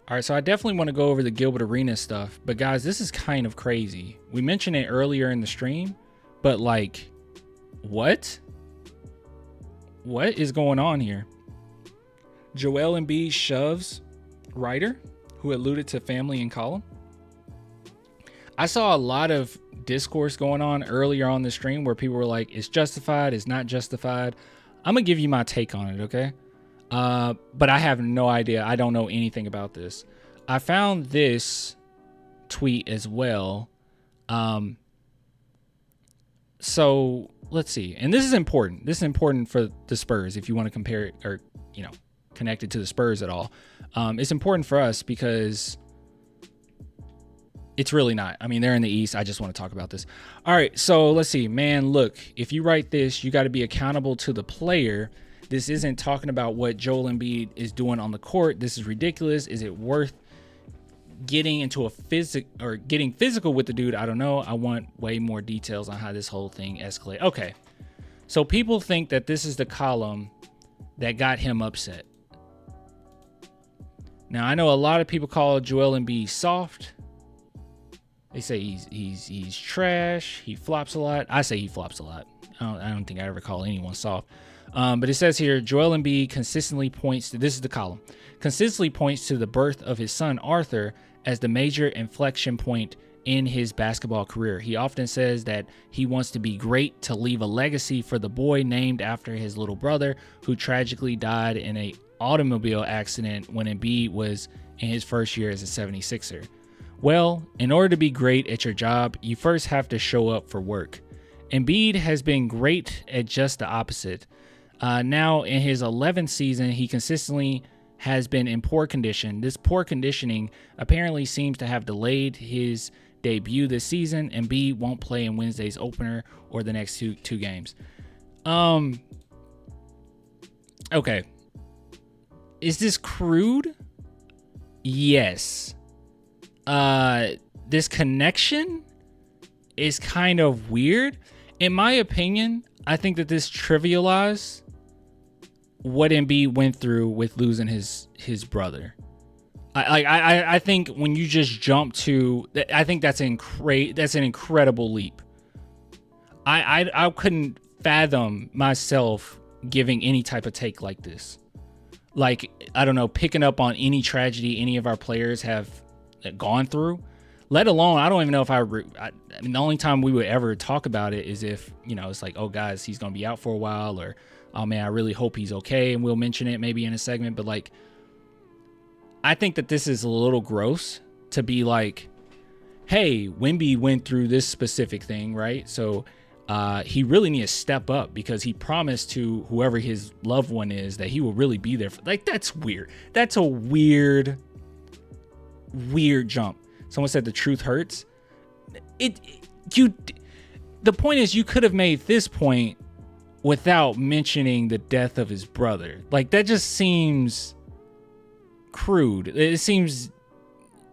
All right, so I definitely want to go over the Gilbert Arenas stuff, but guys, this is kind of crazy. We mentioned it earlier in the stream, but like, what? What is going on here? Joel Embiid shoves writer who alluded to family in column. I saw a lot of discourse going on earlier on the stream where people were like, it's justified, it's not justified. I'm going to give you my take on it, okay? But I have no idea. I don't know anything about this. I found this tweet as well. So let's see. And this is important. This is important for the Spurs if you want to compare it or, connect it to the Spurs at all. It's important for us because it's really not. I mean, they're in the East. I just want to talk about this. All right. So let's see, man, look, if you write this, you got to be accountable to the player. This isn't talking about what Joel Embiid is doing on the court. This is ridiculous. Is it worth getting into getting physical with the dude? I don't know. I want way more details on how this whole thing escalated. Okay. So people think that this is the column that got him upset. Now, I know a lot of people call Joel Embiid soft. They say he's trash. He flops a lot. I say he flops a lot. I don't think I ever call anyone soft. But it says here, Joel Embiid consistently points to, this is the column, consistently points to the birth of his son, Arthur, as the major inflection point in his basketball career. He often says that he wants to be great, to leave a legacy for the boy named after his little brother, who tragically died in an automobile accident when Embiid was in his first year as a 76er. Well, in order to be great at your job, you first have to show up for work. Embiid has been great at just the opposite. Now, in his 11th season, he consistently has been in poor condition. This poor conditioning apparently seems to have delayed his debut this season. Embiid won't play in Wednesday's opener or the next two games. Okay. Is this crude? Yes. This connection is kind of weird. In my opinion, I think that this trivialized what Embiid went through with losing his brother. I think when you just jump to, I think that's an incredible leap. I couldn't fathom myself giving any type of take like this. Like, I don't know, picking up on any tragedy any of our players have gone through. Let alone, I don't even know if I mean, the only time we would ever talk about it is if, it's like, oh, guys, he's going to be out for a while, or, oh, man, I really hope he's okay, and we'll mention it maybe in a segment. But, like, I think that this is a little gross to be like, hey, Wemby went through this specific thing, right? So he really needs to step up because he promised to whoever his loved one is that he will really be there. Like, that's weird. That's a weird jump. Someone said the truth hurts. The point is, you could have made this point without mentioning the death of his brother. Like, that just seems crude. It seems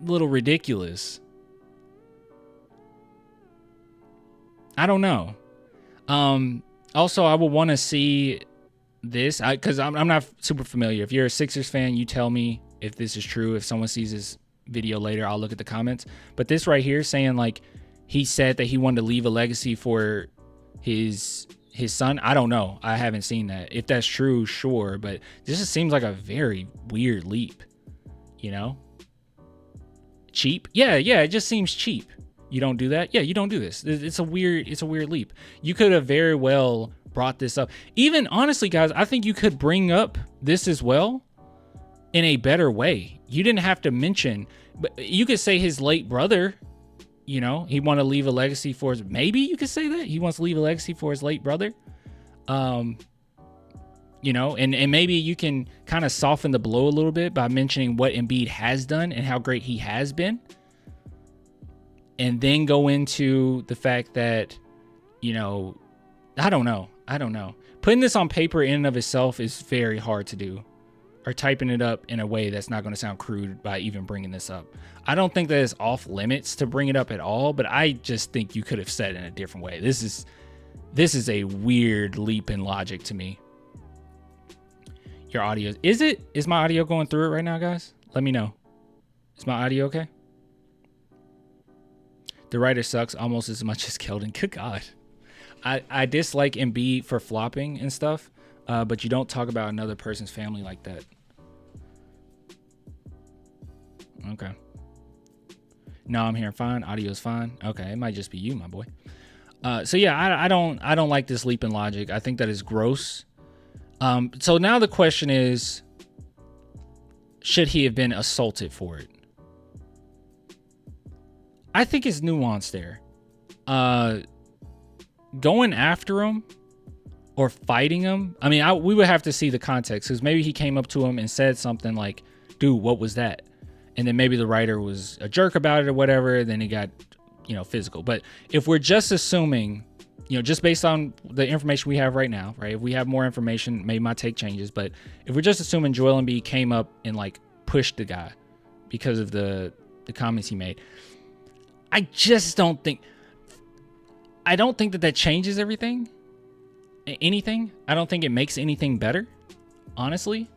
a little ridiculous. I don't know. Also, I would want to see this because I'm not super familiar. If you're a Sixers fan, you tell me if this is true. If someone sees this video later, I'll look at the comments. But this right here saying, like, he said that he wanted to leave a legacy for his son. I don't know. I haven't seen that. If that's true, sure. But this just seems like a very weird leap. Cheap? Yeah. It just seems cheap. You don't do that? Yeah, you don't do this. It's a weird leap. You could have very well brought this up. Even honestly, guys, I think you could bring up this as well in a better way. You didn't have to mention, but you could say his late brother, he want to leave a legacy for his, maybe you could say that he wants to leave a legacy for his late brother. And maybe you can kind of soften the blow a little bit by mentioning what Embiid has done and how great he has been. And then go into the fact that, I don't know. Putting this on paper in and of itself is very hard to do. Or typing it up in a way that's not going to sound crude by even bringing this up. I don't think that it's off limits to bring it up at all, but I just think you could have said it in a different way. This is a weird leap in logic to me. Your audio, is my audio going through it right now, guys? Let me know. Is my audio okay? The writer sucks almost as much as Keldon. Good God. I dislike Embiid for flopping and stuff, but you don't talk about another person's family like that. Okay. No, I'm hearing fine. Audio's fine. Okay, it might just be you, my boy. So yeah, I don't like this leap in logic. I think that is gross. So now the question is, should he have been assaulted for it? I think it's nuanced there. Going after him or fighting him. I mean, we would have to see the context, because maybe he came up to him and said something like, dude, what was that? And then maybe the writer was a jerk about it or whatever. Then he got, physical. But if we're just assuming, just based on the information we have right now, right? If we have more information, maybe my take changes. But if we're just assuming Joel Embiid came up and like pushed the guy because of the comments he made, I don't think that changes anything. I don't think it makes anything better, honestly.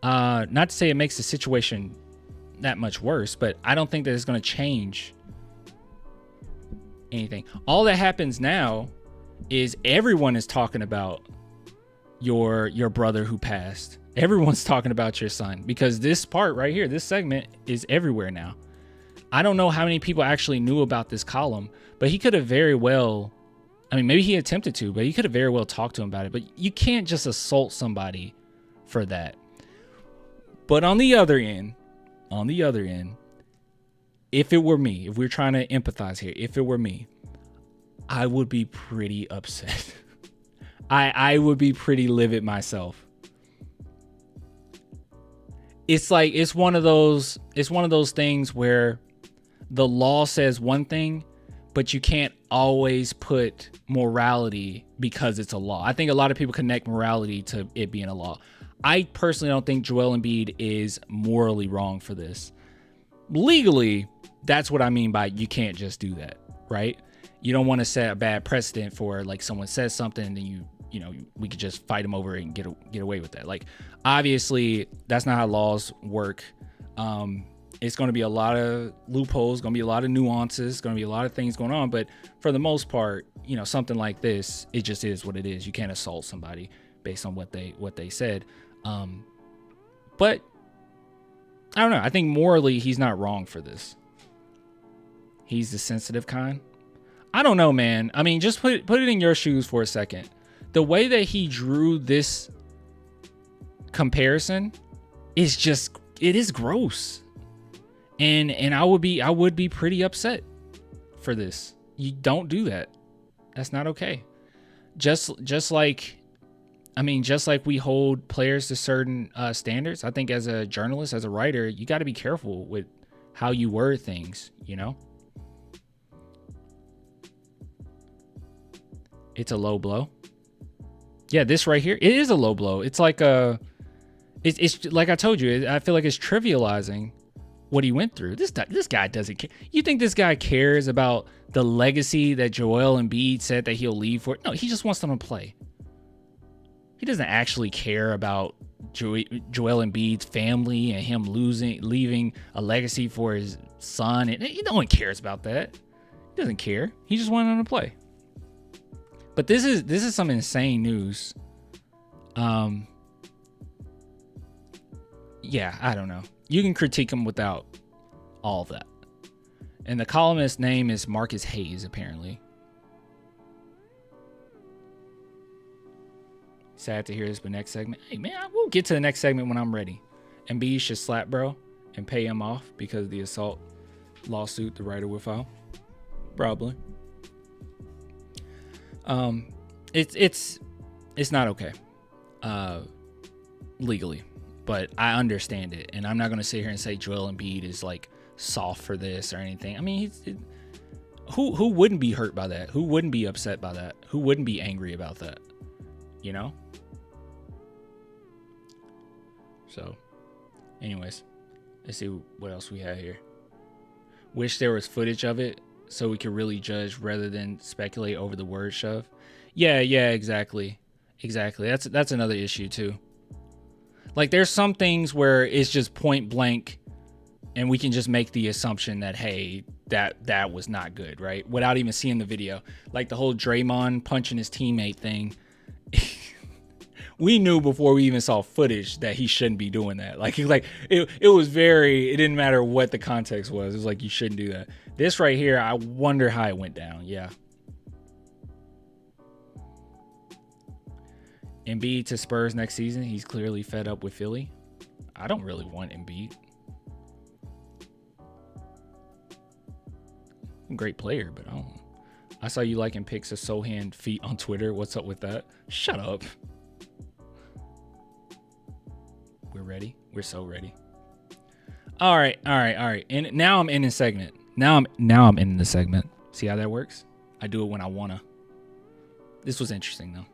Not to say it makes the situation that much worse, but I don't think that it's going to change anything. All that happens now is everyone is talking about your brother who passed. Everyone's talking about your son, because this part right here, this segment, is everywhere now. I don't know how many people actually knew about this column, but he could have very well, maybe he attempted to, but he could have very well talked to him about it. But you can't just assault somebody for that. But on the other end, if it were me, if we're trying to empathize here, if it were me, I would be pretty upset. I would be pretty livid myself. It's like, it's one of those things where the law says one thing, but you can't always put morality because it's a law. I think a lot of people connect morality to it being a law. I personally don't think Joel Embiid is morally wrong for this. Legally, that's what I mean by you can't just do that, right? You don't want to set a bad precedent for, like, someone says something and then we could just fight them over and get away with that. Like, obviously, that's not how laws work. It's going to be a lot of loopholes, going to be a lot of nuances, going to be a lot of things going on. But for the most part, something like this, it just is what it is. You can't assault somebody based on what they said. But I don't know. I think morally he's not wrong for this. He's the sensitive kind. I don't know, man. I mean, just put it in your shoes for a second. The way that he drew this comparison is just, it is gross. And I would be pretty upset for this. You don't do that. That's not okay. Just like we hold players to certain standards. I think as a journalist, as a writer, you got to be careful with how you word things, It's a low blow. Yeah, this right here, it is a low blow. It's like it's like I told you, I feel like it's trivializing what he went through. This guy doesn't care. You think this guy cares about the legacy that Joel Embiid said that he'll leave for? No, he just wants them to play. He doesn't actually care about Joel Embiid's family and him leaving a legacy for his son. And no one cares about that. He doesn't care. He just wanted them to play. But this is some insane news. Yeah, I don't know. You can critique him without all of that. And the columnist's name is Marcus Hayes, apparently. Sad to hear this, but next segment. Hey, man, we'll get to the next segment when I'm ready. Embiid should slap bro and pay him off because of the assault lawsuit the writer will file. Probably. It's not okay. Legally. But I understand it. And I'm not going to sit here and say Joel Embiid is like soft for this or anything. I mean, who wouldn't be hurt by that? Who wouldn't be upset by that? Who wouldn't be angry about that? So, anyways, let's see what else we have here. Wish there was footage of it so we could really judge rather than speculate over the word shove. Yeah, exactly. That's another issue too. Like, there's some things where it's just point blank And we can just make the assumption that, hey, that was not good, right? Without even seeing the video. Like the whole Draymond punching his teammate thing. We knew before we even saw footage that he shouldn't be doing that. Like it was very, it didn't matter what the context was. It was like, you shouldn't do that. This right here, I wonder how it went down. Yeah. Embiid to Spurs next season. He's clearly fed up with Philly. I don't really want Embiid. Great player, but I saw you liking pics of Sohan feet on Twitter. What's up with that? Shut up. We're ready. We're so ready. All right. And now I'm in the segment. Now I'm in the segment. See how that works? I do it when I wanna. This was interesting though.